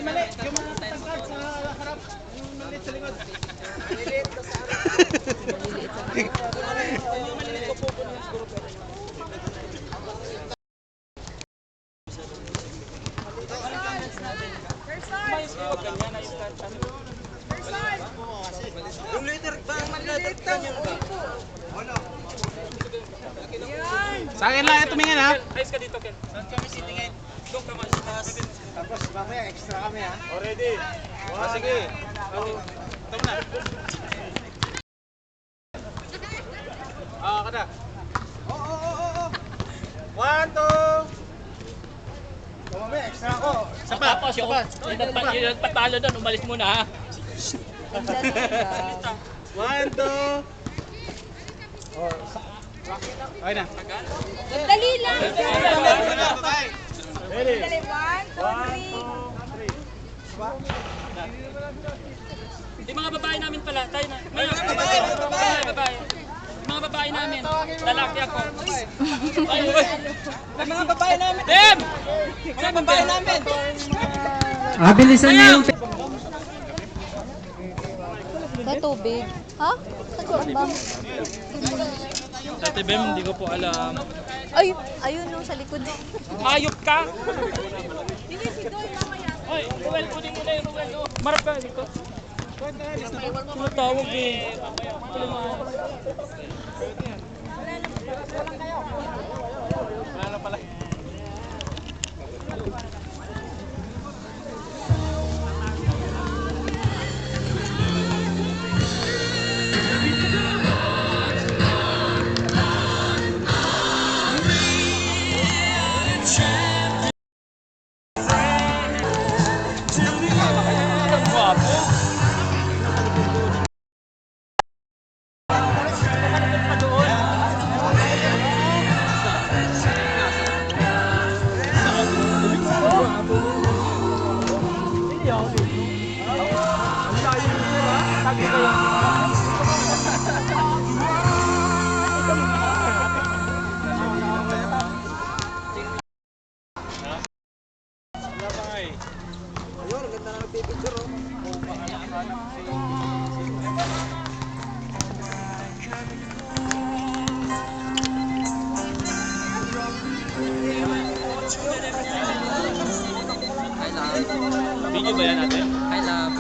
mali. Yung mga tatagkad sa harap. Yung maliit sa likod. Maliit sa harap. Yung maliit ko po po ng siguro pero. Yung liter ba ang maliliit daw? Sa akin lang tumingin ha. Ayos ka dito, Ken. Saan kami sitingin? Doon ka mas. Tapos mamaya extra kami ha. Already. Sige. Ito na. Kada. Oo. 1, 2. Mamaya extra ako. Tapos yung patalo doon, umalis muna ha. 1, 2. Okay na. Dali lang. Ready? Dali, 1, 2, 3. Yung mga babae namin pala, tayo na. Babae. Mga babae namin. Lalaki ako. Mga babae namin. Dem! Mga babae namin. Bilisan niyo yung... Sa tubig. Ha? Saan ba? Dati Bem, hindi ko po alam. Ay, ayun no, sa likod. Ayop ka! Hindi, si Doy, mamaya. Oy, Ruel, kunin mo na yung Ruel. Marap ka dito. Tumatawag eh. Wala na pala. Video ba yan natin? Hi, love.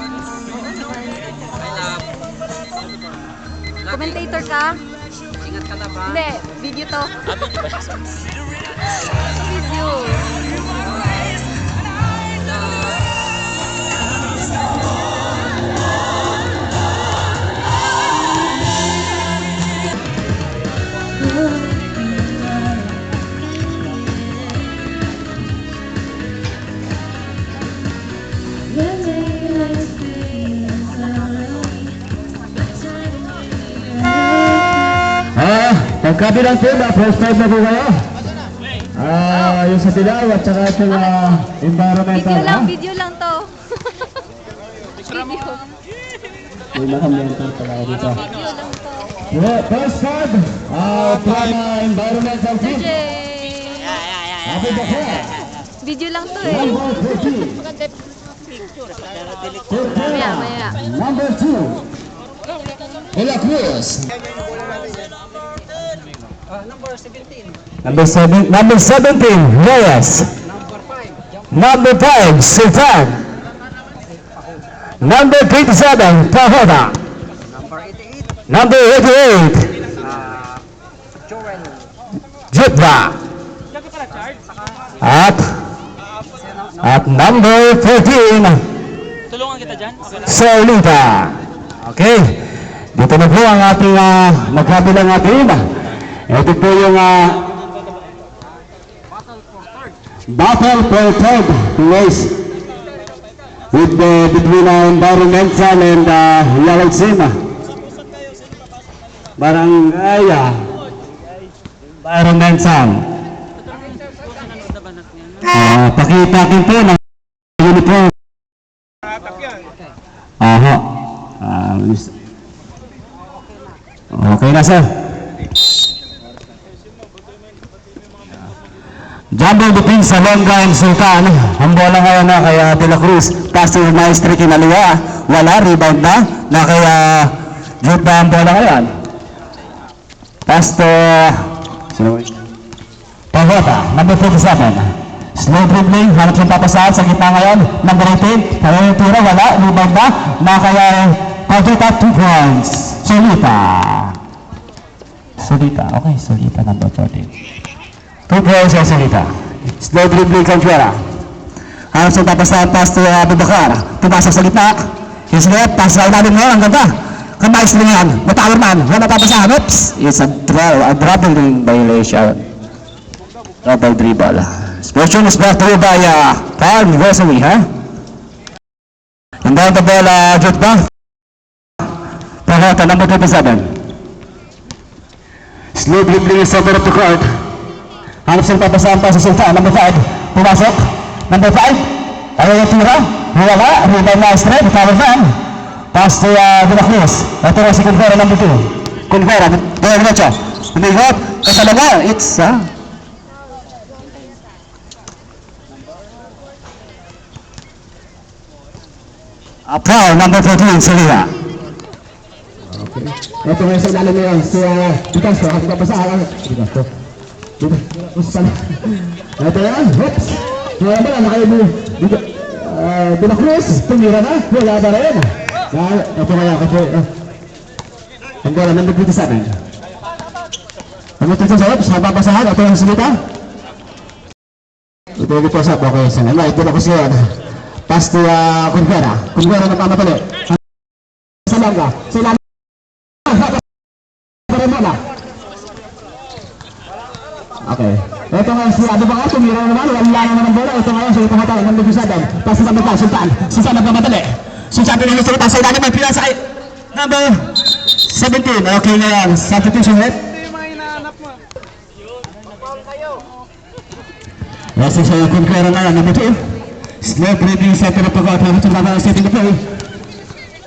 Commentator ka? Ingat ka na ba? Hindi, video to. Video ba siya? Video. Pagkabilang po na, first time na po kayo. Yung sa Pilaw at saka itong environmental. Video lang to. Video. Yung mga mental pala dito. Video lang to. First card from environmental team. DJ. Happy birthday. Video lang to eh. Number 14. Maya. Number 2. Ella Cruz. Number 17, Reyes. Number 5, Sultan. Number 27, Pahota. Number 88, Jutba. At number 14, Tulungan kita dyan? Solita. Okay. Dito na po ang ating magkabilang team. Ito po yung battle for third place with between environmental and yellow team. Barangay environmental. Pakitakin po ng uniform. Aha. Okay na sir. Jumble between Salonga and Sultan. Ang bola ngayon na kaya De La Cruz. Pass to Maestri kinaliwa. Wala, rebound na kaya Jude ba ang bola ngayon? Pass to Pagota, number 47. Slow dribbling, hanap siyang papasahan sa gitna ngayon. Number 18, kaya yung tira, wala, rebound na kaya Pagota 2 points. Solita, okay, Solita number 14. 2 points sa Solita. Slow dribbling, Conquera. Hanap siyang papasahan, pass to Abubakar. Pumasok sa gitna. His left, pass sa ilalim ngayon, ang ganda. Kamais lang yan, matawer man, wala papasahan. Oops, it's a dribbling violation. Double dribble. Sportion is brought to you by Carl Rosary, ha? And down the ball, Jude ba? Pahota, number 27. Slow dribbling is center of the court. Hanap siyang papasahan pa sa Sultan, number 5. Pumasok, number 5. Ayaw yung tira, wala, rebound na straight, power man. Pass to De La Cruz. Ito na si Conquera, number 2. Conquera, diretso. Umigot, kasalawa, it's, foul, number 14, Salira. Okay. Ito ngayon sa ilalim ngayon, si Picasso, at kapasahan. Picasso. Ito yan, oops. Kaya ba, nakaibu. De La Cruz, tumira na, wala ba rin. Ito ngayon, kasi, ang bola, number 27. Ano ito sa oops, mapapasahan, ito yung sinita. Ito yung ipasap, okay, sa ngayon, ito na ko siya. Pass to Conquera. Conquera na pamatali. Salonga. Salonga. Okay. Ito nga si Abubakar. Tumira naman. Wala naman ang bola. Ito nga siya pumatay. Number 7. Pass to Sultan. Sultan. Sultan na pamatali. Sultan na nilulutan sa ilalim. May pinasa kay number 17. Okay na yan. Substitution hit. Yes, siya yung Conquera na yan. Number 2. Slow dribbling center of the court. Hanap siyang papasahan setting the play.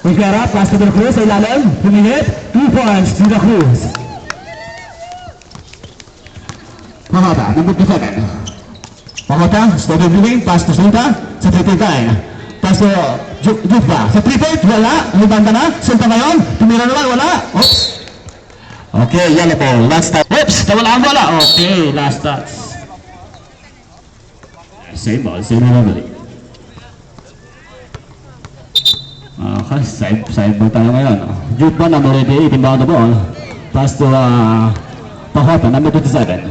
Conquera, pass to De La Cruz sa ilalim. Humihit. 2 points to De La Cruz. Pahota, number 7. Pahota, slow dribbling, pass to Sulta sa 3-9. Pass to Jufba. Sa 3-8, wala. Lumanda na. Sulta ngayon. Tumira naman, wala. Oops. Okay, yellow ball. Last touch. Oops, nawala ang bola. Okay, last touch. Same ball, same ball. Okay, side ball tayo ngayon. Jude ba, number 88, inbound the ball. Pass to Pahota, number 27.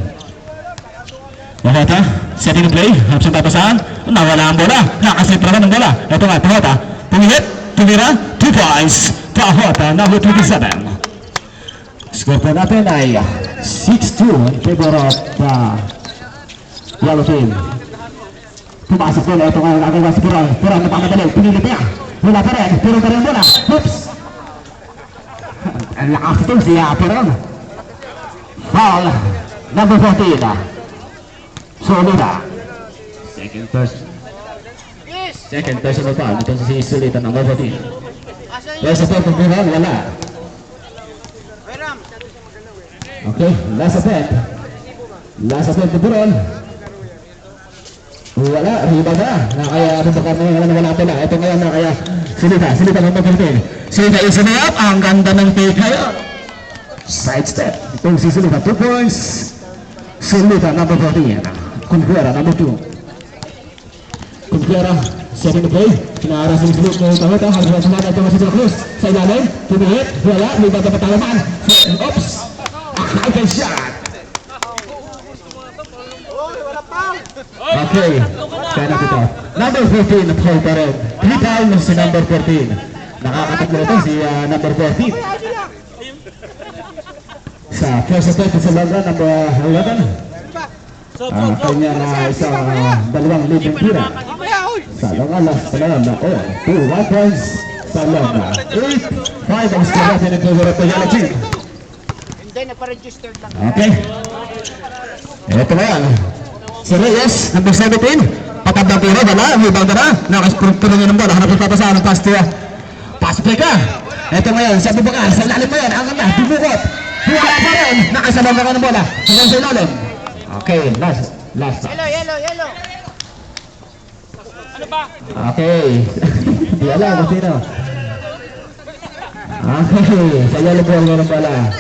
Pahota, setting the play. Hanap siyang papasahan. Nawala ang bola. Nakasentra naman ang bola. Ito nga, Pahota. Pumihit, tumira, 2 points. Pahota, number 27. Score po natin ay 6-2 in favor of yellow team. Pumasok po na ito nga ang agawa si Puran. Puran na pamadali, pinilit niya. Wala pa rin, pero pa rin muna. Oops! Ang lakas ito si Puran. Foul, number 14. Solita. Second personal foul. Ito si Solita, number 14. Yes, ito po Puran, wala. Okay, last attempt. Last attempt to Puran. Wala, rebound na kaya Abubakar na wala pala. Ito ngayon na kaya Silita number 15. Silita is in up. Ang ganda ng take ngayon. Side step. Itong si Silita, 2 points. Silita number 14. Conquera number 2. Conquera, setting the play. Kinaharas yung Silita ng Pahota. Hanggang sa mga ito nga si De La Cruz. Sa ilalim, tumihit, wala, rebound na patalaman. Oops! Open shot! Okay, kaya na ito. Number 15, Paul Pared. 3 times si number 14. Nakakatatlo ito si number 14. Sa first attempt sa Logra, number 11. Kanya na isang dalawang leading tira. Sa Logra, last na lang na 2 points sa Logra. 8-5 ang score natin ito sa Yellow Team. Hindi, nagpa-registered lang. Okay. Ito na yan. Si Reyes, number 17. Patandang tira, wala. Rebound na. Nakaspurto na ng bola. Hanap yung papasahan ng pass to. Pass play ka. Ito ngayon, sa Abubakar. Sa lalim mo yan. Ang ganda. Bumukot. Wala pa rin. Nakasalong ka ng bola. Hanggang sa ilalim. Okay, last Last pass. Yellow. Ano ba? Okay. Di alam kung sino. Okay. Sa yellow ball meron pala.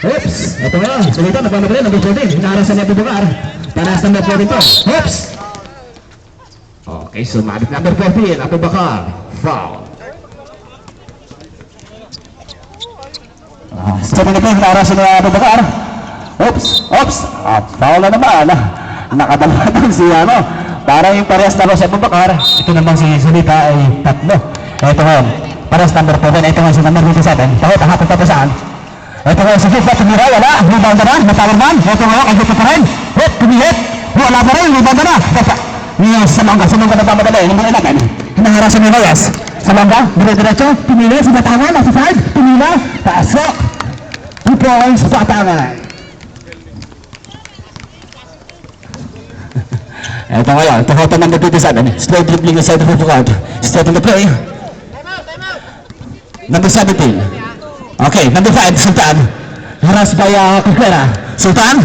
Oops! Ito nga. Salita, nagpapagaling. Number 14. Hinarasan niya Abubakar. Tanas number 14 to. Oops! Okay, sumabit number 14. Abubakar. Foul. Sa mga po, hinarasan niya Abubakar. Oops! Foul na naman. Nakadalawa doon si para yung parehas na si Abubakar. Ito namang si Salita ay tatlo. Ito nga. Parehas number 7. Ito nga si number 27. Takot, hapon pa saan? Ito nga si Fifa, tumira, wala. Rebound na, matawar man. Ito nga, kagit pa rin. Hit, tumihit. Wala pa rin, rebound na. Salangga na pamadali. Hindi mo ilagan. Hinaharasan ni Reyes. Salangga, dire-diretso. Tumili, sa batangan, nasa side. Tumila, pasok. 2 points, batangan. Ito nga yan, ito number 27. Slow dribbling inside the full court. Starting the play. Number 17. Okay, number 5, Sultan. Haras by Kukwera. Sultan.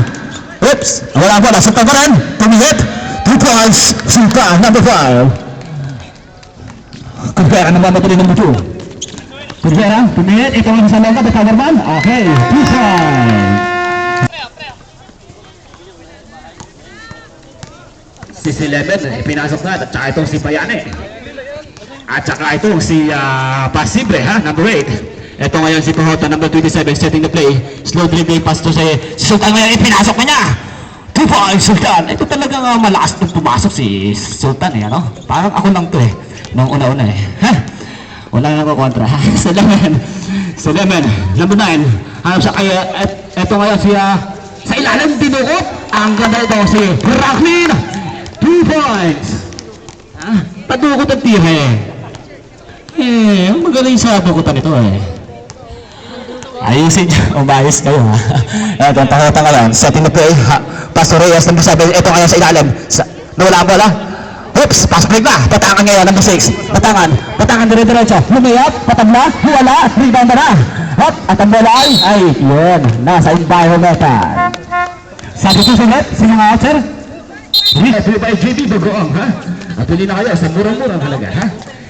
Oops, wala bola. Sultan pa rin. Tumihit. 2 points. Sultan, number 5. Kukwera naman matuloy number 2. Kukwera, tumihit. Ito ang sa longga. Batawarman. Okay, 2 points. Si 11, pinasok na. At saka itong si Bayane. At saka itong si Pasibre, number 8. Ito ngayon si Pahota, number 27, setting the play. Slow dribbling pass to si Sultan ngayon, pinasok na niya. 2 points, Sultan. Ito talagang malakas nung pumasok si Sultan Parang ako lang to nung una-una Wala na ako kontra. Sa Lemon, number 9. Hanap siya kaya, ito ngayon si sa ilalim dinukot. Ang ganda ito si Racklin. 2 points. Padukot ang tire. Magaling sa dukutan ito Ayusin nyo, umayos kayo Ito, ang takota ngayon. Setting the play. Pastor Reyes, number 7. Ito ngayon sa ilalim. Nawala ang bola. Oops, pass break na. Batangan ngayon, number 6. Batangan dire-diretso. Lumayap, patabla, wala, rebound na. Hop, at ang bola ay yun. Nasa environmental. Sabi ko sa net, sino nga sir? Referee by JB Bagoong, At huli na kayo sa murang-murang halaga,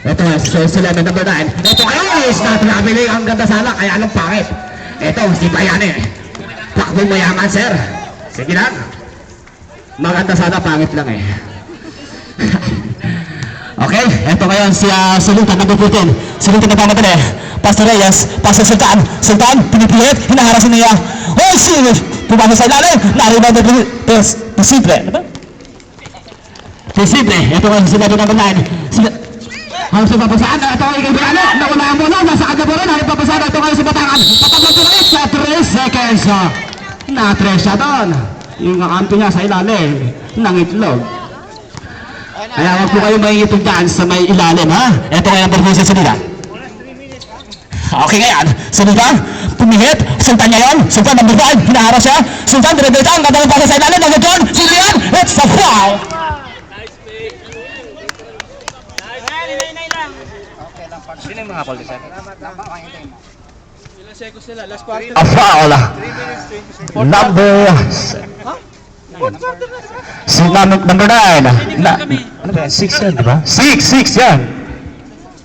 Ito nga, sila number 9. Ito is natin ang ganda sana, kaya anong pangit. Ito, si Bayane. Takbong mayaman, sir. Sige lang. Maganda sana, pangit lang Okay, ito ngayon si Sultan, number 14. Sultan na pamadali. Pastor Reyes, Pastor Sultan. Sultan, pinipilit, hinaharasin niya. Oh, sino? Pumasa sa ilalim. Nariban na posible. Ano ba? Posible. Ito ngayon sila number 9. Ang sa papasaan, ito ay kaibigan nawala ang muna, nasa kanya po rin, ang papasaan, ito kayo sa batangan, patagod ulit sa 3 seconds, na-3 siya doon, yung kakanto niya sa ilalim, ng itlog. Kaya wag po kayo may itong daan sa may ilalim, Ito kayo ang performance sa nila. Okay ngayon, Sultan, tumihit, Sultan ngayon, Sultan number 5, hinaharap siya, Sultan, dire-diretso, ang ganda ng pasa sa ilalim, number 12, Sultan, it's a foul! Sino yung mga call sir? Ilang seconds nila? Last quarter? A foul! Number... Si number 9. Ano ba yan? 6 yan, di ba? 6 yan!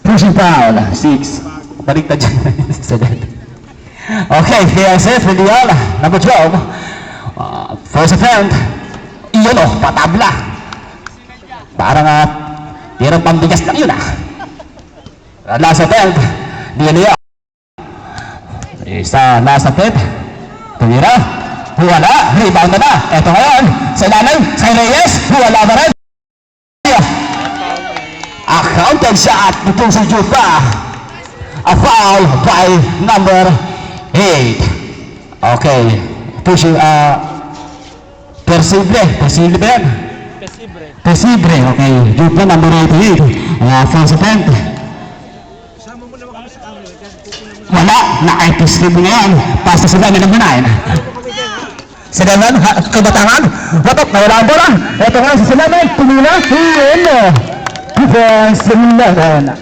Pushing foul. 6. Baliktad dyan. Okay, PSF, Filial. Number 12. First attempt. Iyon patabla. Parang tirang pambigas lang yun Last attempt, Dilia. Isa, last attempt. Tumira. Wala. Rebound na. Ito ngayon. Sa ilalim. Sa Reyes. Wala na rin. A counter shot. Itong si Jupa. A foul by number 8. Okay. Pushing, Persibre. Persibre ba yan? Persibre. Okay. Jupa number 88. First attempt. Wala, naka-episode mo ngayon. Pasta sa dami ng manayin. Sa daman, kabatangan. Watok, nawala ang bola. Ito nga sa salamin, tumula. Iyon mo. Defense, tumulagan.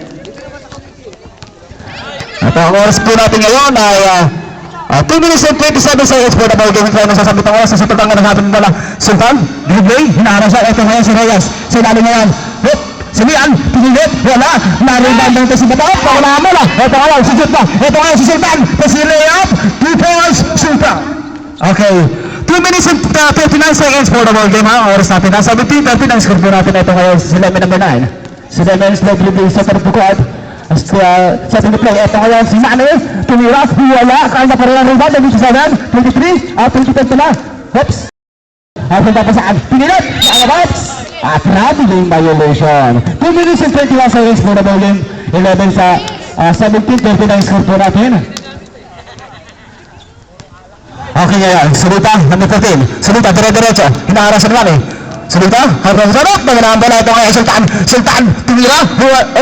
At ang oras po natin ngayon ay 2 minutes and 27 seconds for the ball game. Kaya nasasabit ang oras sa supertang na natin pala. Sultan, Driblay, hinaharap siya. Ito ngayon si Reyes. Sa ilalim ngayon. Hop! Si Lian, pinilit, wala. Nariban lang ito si Bato. Paunahan mo na. Ito ngayon, si Sultan. Ito ngayon si Sultan. Si Layup. 2 points, Sultan. Okay. 2 minutes and 39 seconds for the ball game. Ha? Oras natin. Nasa 17-39 score po natin. Ito ngayon si Lemon number 9. Si Lemon slow dribbling sa tarpukod. Sa tiniplang, ito ngayon si Mane, tumira, wala, kaya pa rin ang rebound, 23, 22 na, oops, at punta pa saan, pinilit, nakabox, at traveling violation, 2 minutes and 21 seconds for the ball game, 11 sa 17-39 score po natin. Okay ngayon, Sulita, number 14, Sulita, dire-diretso, hinaharas sa naman Sulita, harap sa sarap, magandang bola ito ngayon, Sultan, tumira,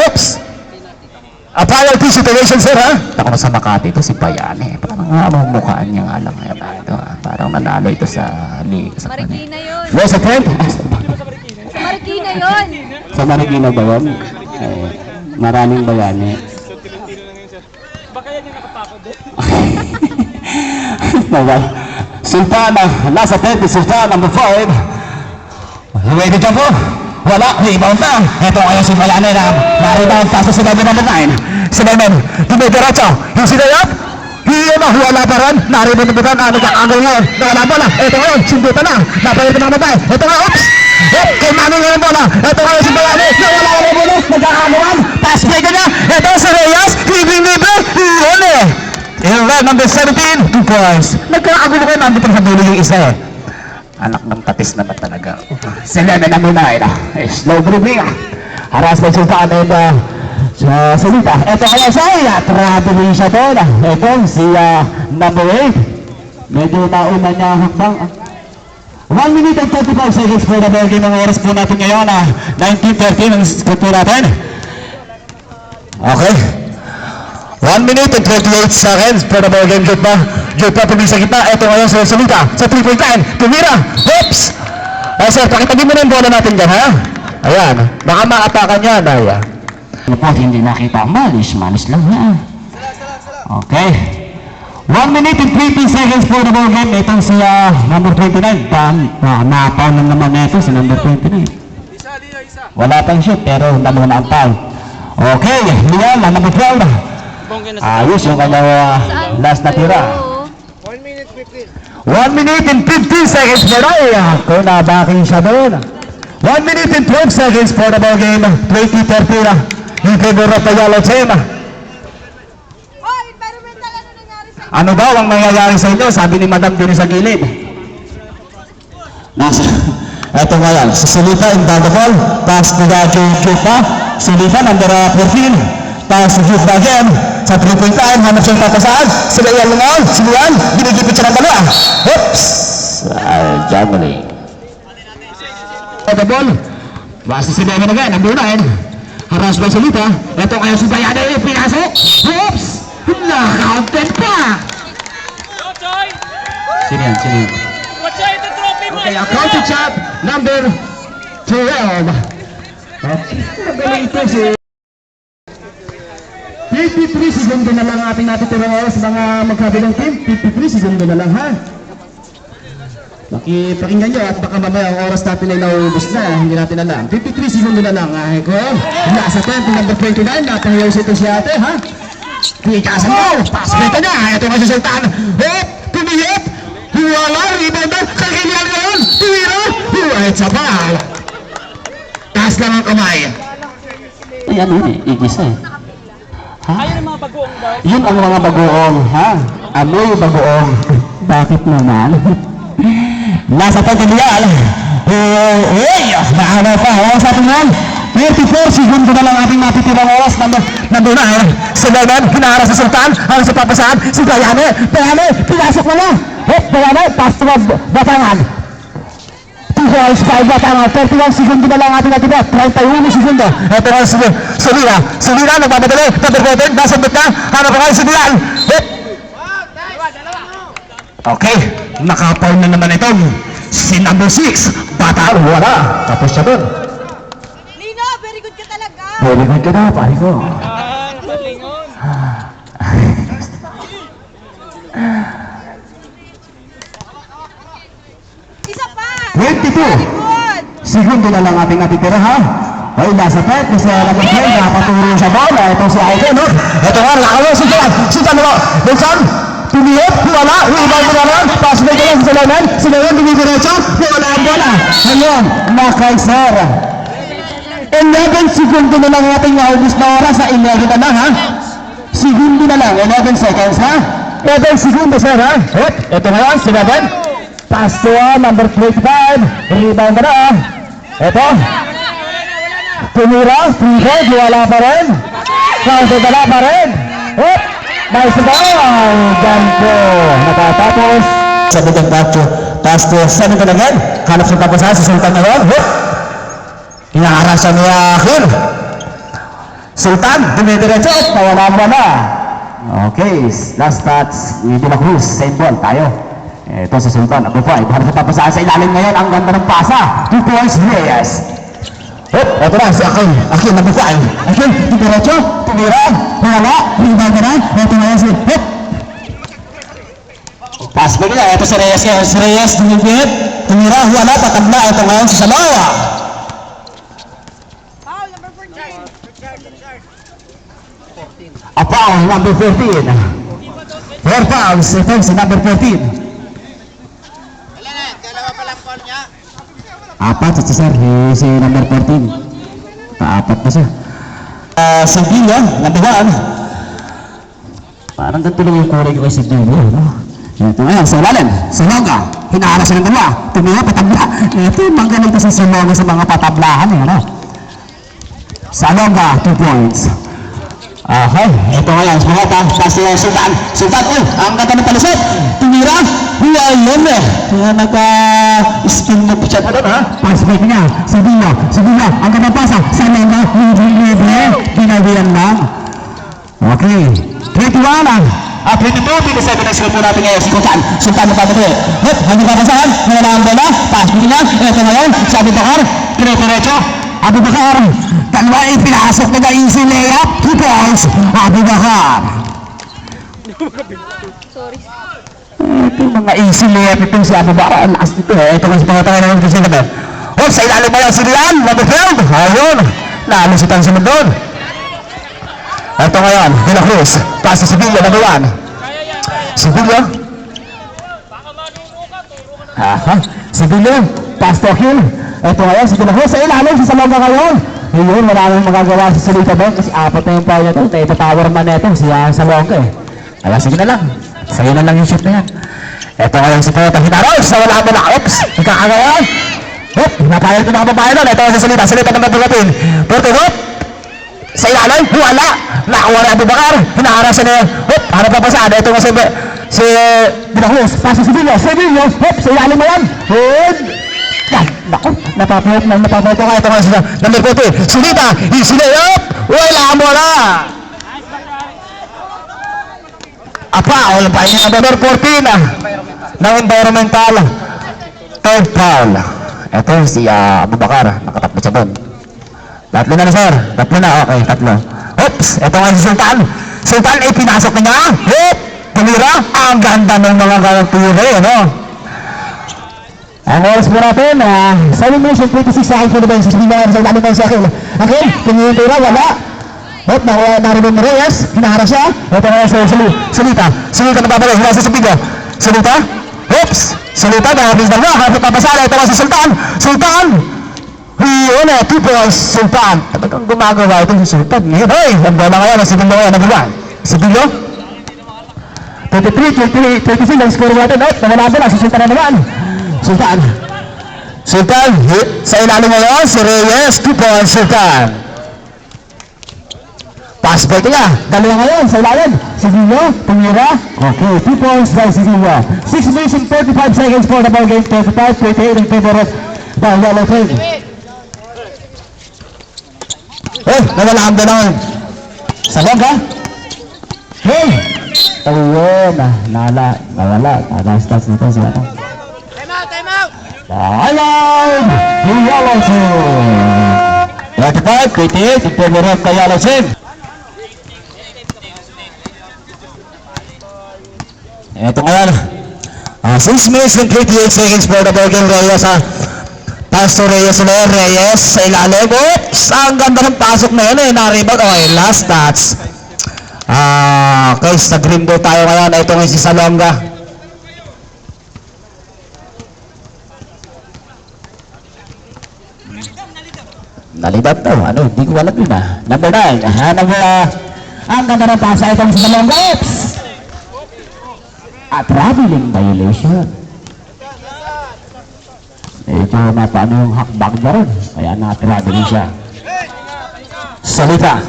oops, a penalty situation, sir, ha? Ako na sa Makati, ito si Bayani. Parang nga, mukhaan niya nga lang. Parang nanalo ito sa liga. Marikina yun. Where's the friend? Sa Marikina yun. Sa Marikina ba yun? Maraming Bayani. Baka yan yung nakapakod eh. Sultan, nasa 30, Sultan, number 5. Ready dyan po? Wala, rebound na. Ito ngayon si Bayani na na-rebound pa sa sinabi number 9. Si Lemon, dumidiretso. Yung si Layup, wala pa rin. Na-rebound na ba? Nagkakagaw ngayon. Nakala bola. Ito ngayon, sindutan na. Napayot na naman. Ito nga, oops! Kay Manong ngayon bola. Ito ngayon si Bayani. Nawala ka rin bola. Nagkakagawan. Pass break na. Ito si Reyes. Libre. Yun eh. Number 17, 2 points. Nagkakagulo kayo. Nandito pa sa dulo yung isa eh. Anak ng patis naman talaga. Sila na namin na slow dribbling. Haras na Sultan and sa Sulita. Ito kaya siya. Traveling siya doon. Ito si number 8. Medyo nauna niya hakbang. 1 minute and 35 seconds for the ball game. Ang oras po natin ngayon 19:13 ang score po natin. Okay. 1 minute and 28 seconds for the ball game. Jud pa pumili sa gitna. Ito ngayon sa Sulita. Sa 3-point line. Tumira. Oops! Sir, pakitabi mo na yung bola natin dyan, ha? Ayan. Baka maatakan yan. Ayan. Ano po, hindi nakita. Malis lang yan. Okay. 1 minute and 30 seconds for the ball game. Itong si number 29. Napaw na naman ito si number 29. Wala pang shoot, pero dalawa na ang foul. Okay. Lian, number 12. Ayos yung kanyang last na tira. 1 minute and 15 seconds for the kung nabaking siya doon. 1 minute and 12 seconds for the ball game. 20-13 in favor of the yellow team. Ano daw ang nangyayari sa inyo? Sabi ni Madam din sa gilid. Ito nga yan. Si Sulita in the ball. Pass to the Jupa. Sulita number 14. Pass to Jupa again. Sa 3-point line, hanap siyang papasaan. Sila yan lang. Sila yan. Ginigipit siya ng dalawa. Oops! Juggling. The ball. Basta si Lemon again. Number 9. Haras by Sulita. Ito kaya si Bayani. Pinasok. Oops! Nakaunted pa. Sino yan? Ito trophy mo. Okay, accounted shot. Number 12. Okay. Magaling ito si 53 segundo na lang ating natitirang oras mga magkabilang team. 53 segundo na lang, ha? Pakinggan nyo at baka mamaya ang oras natin ay nauubos na. Hindi natin alam. 53 segundo na lang, ha? Nasa 10, number 29. Napangayaw ito si ate, ha? Pikasan mo! Passport ka na! Ito nga si Sultan. Hop! Tumihip! Wala! Rebound na! Kakilyan ngayon! Tumira! Huwait sa ball! Taas lang ang kamay. Ayan yun eh. Igis eh. Ayun ang mga bagoong daw. Yun ang mga bagoong, ha? Amoy bagoong. Bakit naman? Nasa pagkalial. Naano pa. Sa ating man. 34 segundo na lang ating matitirang oras. Nandun na. Si Lemon, hinaharas sa Sultan. Ano sa papasaan? Si Bayani. Pinasok na lang. Bayani, pass to Batangan. 2 points, 5 Batangan. 31 segundo na lang ating natira. 31 segundo. Ito na si Solina. Solina, nagmamadali. Number 14, nasa bit na. Ano pa kayo si Dilan? Okay, nakapaw na naman ito. Si number 6, Batangan. Wala. Tapos siya doon. Very good ka talaga. Very good ka na, pari ko. Malingon. 22 segundo na lang ating natitira ha. Ay, nasa part, kasi number 12, nakapaturo sa bola. Ito si Aiko, no? Ito nga, nakawin, Sultan, no? Nelson, tumiyot, wala, iibang mo na lang, pass break lang sa Silayan, dumidiretso, wala ang bola. Ngayon, nakaisar. 11 segundo na lang ating naubos na oras, sa 11 na lang, ha? Segundo na lang, 11 seconds, ha? 11 segundo, sir, ha? Ito nga yan, sinabi. Pass to number 25, rebound na na, ha? Ito. Tumira, Stephen, wala pa rin. Counter wala pa rin. Nice ball. Ganto. Natatapos. Sabi ng Pacho. Pass to 7 ka agad. Hanap sa tapos sa Sultan na yun. Inaarasan niya Akhil. Sultan, dumidiretso. Nawala mo na. Okay, last touch. De La Cruz, same ball. Tayo. Ito si Sultan. Ako po, hanap sa tapos sa ilalim ngayon. Ang ganda ng pasa. 2 points, Reyes. Ito na, si Akhil nabukay. Akhil, diretso, tumira, wala, rebound na, ito na yan si pass ba nila, ito si Reyes, dumigit, tumira, wala, patabla, ito ngayon si Salawa. Foul number 14. A foul, number 14. 4 fouls, ito si number 14. Wala na, dalawa pa lang call niya. Apat si Cesar, si number 14. Paapat na siya. Sevilla, number 1. Parang ganito lang yung kulay ko kay Sevilla, no? Ito ngayon, sa ilalim, sa Longa, hinaharas siya ng dalawa, tumiha, patabla. Ito yung mga ganito sa Longa sa mga patablahan, eh, no? Sa Longa, 2 points. Okay, ito ngayon, sa mga tapos Sultan, ang ganda ng palisot, tumira, ayun eh. Kaya nagka-spin mo siya pa doon, ha? Pass break niya, Sevilla, ang ganda pasa, sa Longa, libre, ginawian lang. Okay, 21 lang. 22, 27 na sila po natin ngayon, Sultan na pabati. Hindi papasahan, wala ang bola, pass break niya, ito ngayon, sabi Bakar, diretso, Abu Bakar, dalawa ay pinasok na easy layup, 2 points, Abu Bakar. Sorry. Ito mga easy layup ito si Abu Bakar, ang lakas nito eh. Ito kasi pangatangin naman ito sila. Sa ilalim mo lang si Rian, number 12, ayun, nalusitan si Mendon. Ito ngayon, De La Cruz, pass sa Sevilla, number 1. Sevilla. Sevilla, pass to Akhil. Ito ngayon, si De La Cruz, sa ilalim, si Salonga ngayon. Yun, wala nang magagawa si Salita doon kasi apat na yung paya doon. Ito tower man ito, si Salonga eh. Kaya sige na lang, sa'yo na lang yung shoot na yan. Ito ngayon si Toyota Hinaros, sa wala mo na, oops, ikakagayon. Napayal ko na kababayan doon. Ito si Salita naman dumating. Porto, sa ilalim, wala. Nakakuha na Abu Bakar, hinaharasan na yun. Harap pa pasada, ito nga si De La Cruz, pass sa Sevilla, sa ilalim mo yan. Naku, napapayal ko nga ito nga si number 40. Salita, easy layup, wala mo na. Foul pa yung number 14 ng environmental. Third foul. Ito si Abu Bakar, nakatatlo siya doon. Tatlo na sir, tatlo na, okay, tatlo. Oops, ito nga si Sultan ay pinasok na niya. Tumira, ang ganda ng mga kalapire, ano? Ang oras po natin, 7 minutes and 26 seconds for the bench. Sabihin sa ilalim ng Akhil. Akhil, tingin yung tira, wala. Narinig mo Reyes, hinaharap siya. Ito nga sa Salita na babalik, nasa sa Bigo. Salita, Salita, nakapis na nga, kapit papasala. Ito nga sa Sultan. Yun 2 points, Sultan. Talagang gumagawa ito si Sultan. Hey, ang bola ngayon, si Bigo ngayon, nagawa. Si Bigo, 23, 26, ang score natin. Nawala na, si Sultan na naman. Sultan, sa ilalim ngayon, si Reyes, 2 points, Sultan. Pass break niya. Dalawa ngayon sa ilalim. Sevilla, tumira. Okay, 2 points by Sevilla. 6 minutes and 35 seconds for the ball game. 35-28 in favor of the yellow team. Nawala ang dalawang. Salonga. Ayun, nawala. Stats nito siya. Time out! Allowed! The yellow team. 35-28 in favor of the yellow team. Ito ngayon, 6 minutes and 28 seconds for the ball game. Reyes Pastor Reyes ulit, Reyes sa ilalim. Oops! Ang ganda ng pasok na yun eh. Naribag. Okay, last touch. Okay, sa green goal tayo ngayon. Ito ngayon si Salonga. Nalibad daw. Ano? Hindi ko alam yun ah. Number 9. Ang ganda ng pasa itong si Salonga. Oops! A traveling violation. Ito na paano yung hakbang niya rin. Kaya na-traveling siya. Salita.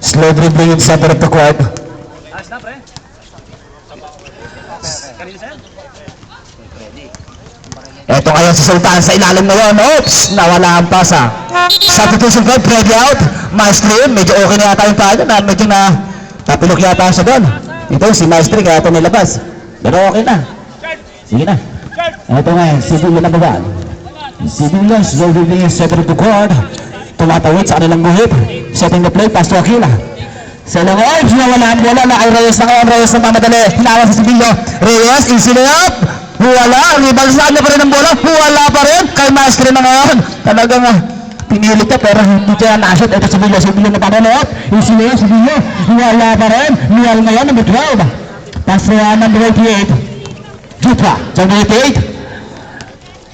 Slow dribbling in center of the court. Ito ngayon si Sultan sa ilalim ngayon. Oops! Nawala ang pasa. Substitution court, ready out. Maestri, medyo okay na yata yung paa na. Medyo na tapilok yata siya doon. Ito si Maestri, kaya ito nilabas. Pero okay na. Sige na. Ito ngayon, si Villa na bagal. Si Villa, slow dribbling in center of the court. Tumatawid sa kanilang buhit. Setting the play, pass to Aquila. Sa ilang edge, nawala ang bola na kay Reyes na ngayon. Reyes na mamadali. Hinawa sa Sibilyo. Reyes, insilayap. Wala. Ribal sa kanya pa rin ang bola. Wala pa rin. Kay Maestri na ngayon. Talagang pinilit ka pero hindi siya nashoot. Ito Sibilyo. Sibilyo na panonood. Insilayap, Sibilyo. Wala pa rin. Nial ngayon, number 12. Pass to number 88. Jupa. Number 88.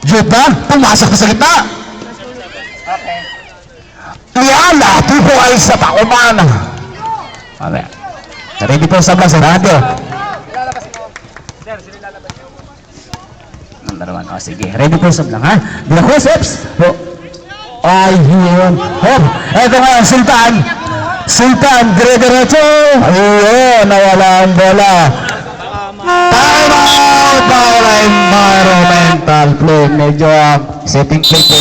Jupa. Pumasok pa sa gitna. Yala. Tupo ay sa takuman. Okay. Ready po sa blas, radio. Number 1. O, sige. Ready po sa blas, ha? De La Cruz, oops. Ay, yun. Hop. Ito nga, Sultan. Sultan, dire-diretso. Ayun, nawala ang bola. Time out! Para environmental play. Medyo setting play po.